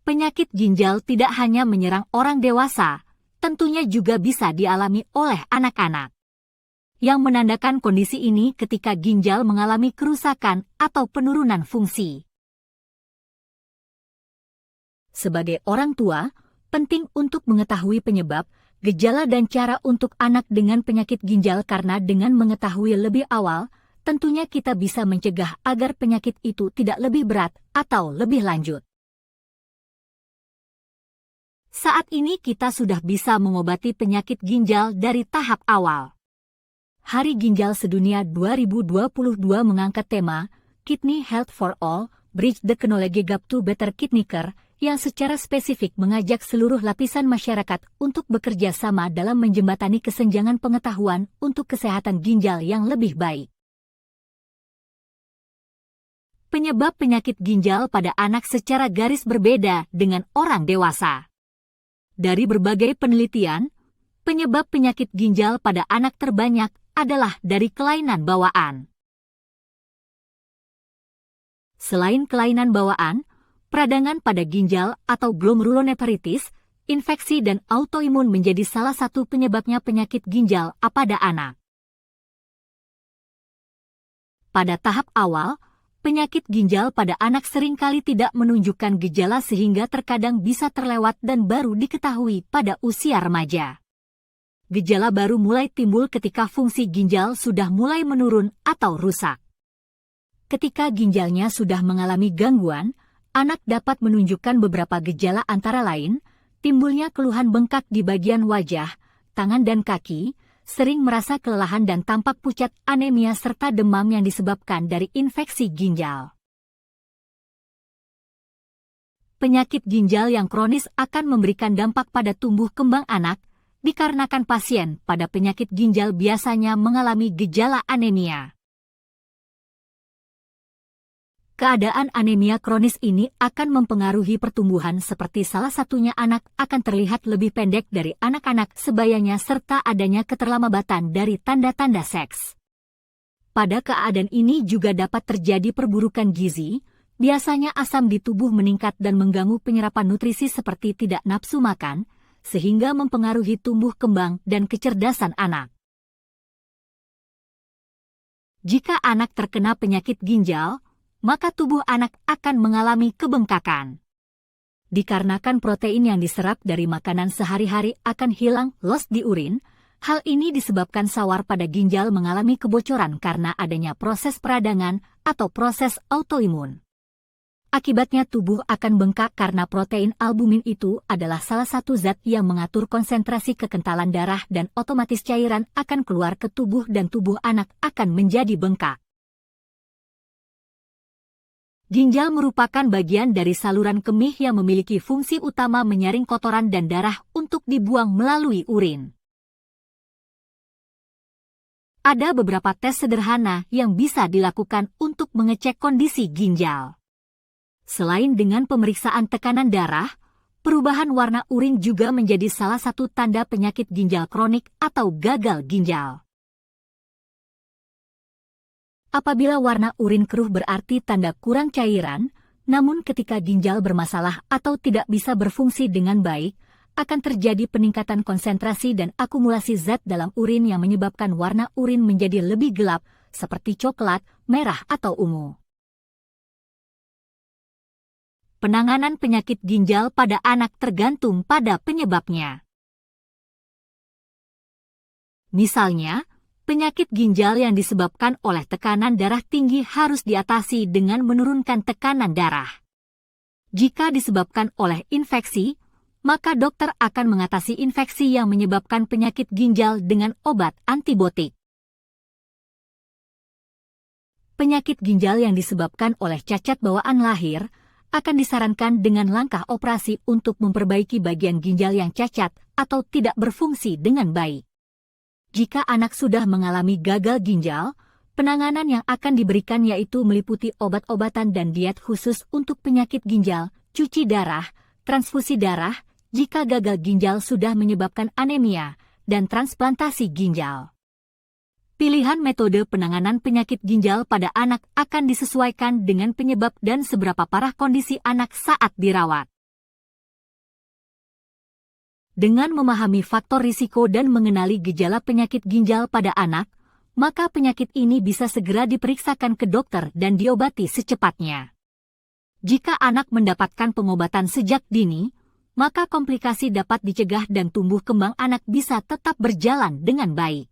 Penyakit ginjal tidak hanya menyerang orang dewasa, tentunya juga bisa dialami oleh anak-anak. Yang menandakan kondisi ini ketika ginjal mengalami kerusakan atau penurunan fungsi. Sebagai orang tua, penting untuk mengetahui penyebab, gejala dan cara untuk anak dengan penyakit ginjal karena dengan mengetahui lebih awal, tentunya kita bisa mencegah agar penyakit itu tidak lebih berat atau lebih lanjut. Saat ini kita sudah bisa mengobati penyakit ginjal dari tahap awal. Hari Ginjal Sedunia 2022 mengangkat tema Kidney Health for All, Bridge the Knowledge Gap to Better Kidney Care, yang secara spesifik mengajak seluruh lapisan masyarakat untuk bekerja sama dalam menjembatani kesenjangan pengetahuan untuk kesehatan ginjal yang lebih baik. Penyebab penyakit ginjal pada anak secara garis berbeda dengan orang dewasa. Dari berbagai penelitian, penyebab penyakit ginjal pada anak terbanyak adalah dari kelainan bawaan. Selain kelainan bawaan, peradangan pada ginjal atau glomerulonefritis, infeksi dan autoimun menjadi salah satu penyebabnya penyakit ginjal pada anak. Pada tahap awal, penyakit ginjal pada anak seringkali tidak menunjukkan gejala sehingga terkadang bisa terlewat dan baru diketahui pada usia remaja. Gejala baru mulai timbul ketika fungsi ginjal sudah mulai menurun atau rusak. Ketika ginjalnya sudah mengalami gangguan, anak dapat menunjukkan beberapa gejala antara lain, timbulnya keluhan bengkak di bagian wajah, tangan dan kaki, sering merasa kelelahan dan tampak pucat, anemia serta demam yang disebabkan dari infeksi ginjal. Penyakit ginjal yang kronis akan memberikan dampak pada tumbuh kembang anak, dikarenakan pasien pada penyakit ginjal biasanya mengalami gejala anemia. Keadaan anemia kronis ini akan mempengaruhi pertumbuhan seperti salah satunya anak akan terlihat lebih pendek dari anak-anak sebayanya serta adanya keterlambatan dari tanda-tanda seks. Pada keadaan ini juga dapat terjadi perburukan gizi, biasanya asam di tubuh meningkat dan mengganggu penyerapan nutrisi seperti tidak nafsu makan, sehingga mempengaruhi tumbuh kembang dan kecerdasan anak. Jika anak terkena penyakit ginjal, maka tubuh anak akan mengalami kebengkakan. Dikarenakan protein yang diserap dari makanan sehari-hari akan hilang loss di urin, hal ini disebabkan sawar pada ginjal mengalami kebocoran karena adanya proses peradangan atau proses autoimun. Akibatnya tubuh akan bengkak karena protein albumin itu adalah salah satu zat yang mengatur konsentrasi kekentalan darah dan otomatis cairan akan keluar ke tubuh dan tubuh anak akan menjadi bengkak. Ginjal merupakan bagian dari saluran kemih yang memiliki fungsi utama menyaring kotoran dan darah untuk dibuang melalui urin. Ada beberapa tes sederhana yang bisa dilakukan untuk mengecek kondisi ginjal. Selain dengan pemeriksaan tekanan darah, perubahan warna urin juga menjadi salah satu tanda penyakit ginjal kronik atau gagal ginjal. Apabila warna urin keruh berarti tanda kurang cairan, namun ketika ginjal bermasalah atau tidak bisa berfungsi dengan baik, akan terjadi peningkatan konsentrasi dan akumulasi zat dalam urin yang menyebabkan warna urin menjadi lebih gelap, seperti coklat, merah atau ungu. Penanganan penyakit ginjal pada anak tergantung pada penyebabnya. Misalnya, penyakit ginjal yang disebabkan oleh tekanan darah tinggi harus diatasi dengan menurunkan tekanan darah. Jika disebabkan oleh infeksi, maka dokter akan mengatasi infeksi yang menyebabkan penyakit ginjal dengan obat antibiotik. Penyakit ginjal yang disebabkan oleh cacat bawaan lahir akan disarankan dengan langkah operasi untuk memperbaiki bagian ginjal yang cacat atau tidak berfungsi dengan baik. Jika anak sudah mengalami gagal ginjal, penanganan yang akan diberikan yaitu meliputi obat-obatan dan diet khusus untuk penyakit ginjal, cuci darah, transfusi darah, jika gagal ginjal sudah menyebabkan anemia, dan transplantasi ginjal. Pilihan metode penanganan penyakit ginjal pada anak akan disesuaikan dengan penyebab dan seberapa parah kondisi anak saat dirawat. Dengan memahami faktor risiko dan mengenali gejala penyakit ginjal pada anak, maka penyakit ini bisa segera diperiksakan ke dokter dan diobati secepatnya. Jika anak mendapatkan pengobatan sejak dini, maka komplikasi dapat dicegah dan tumbuh kembang anak bisa tetap berjalan dengan baik.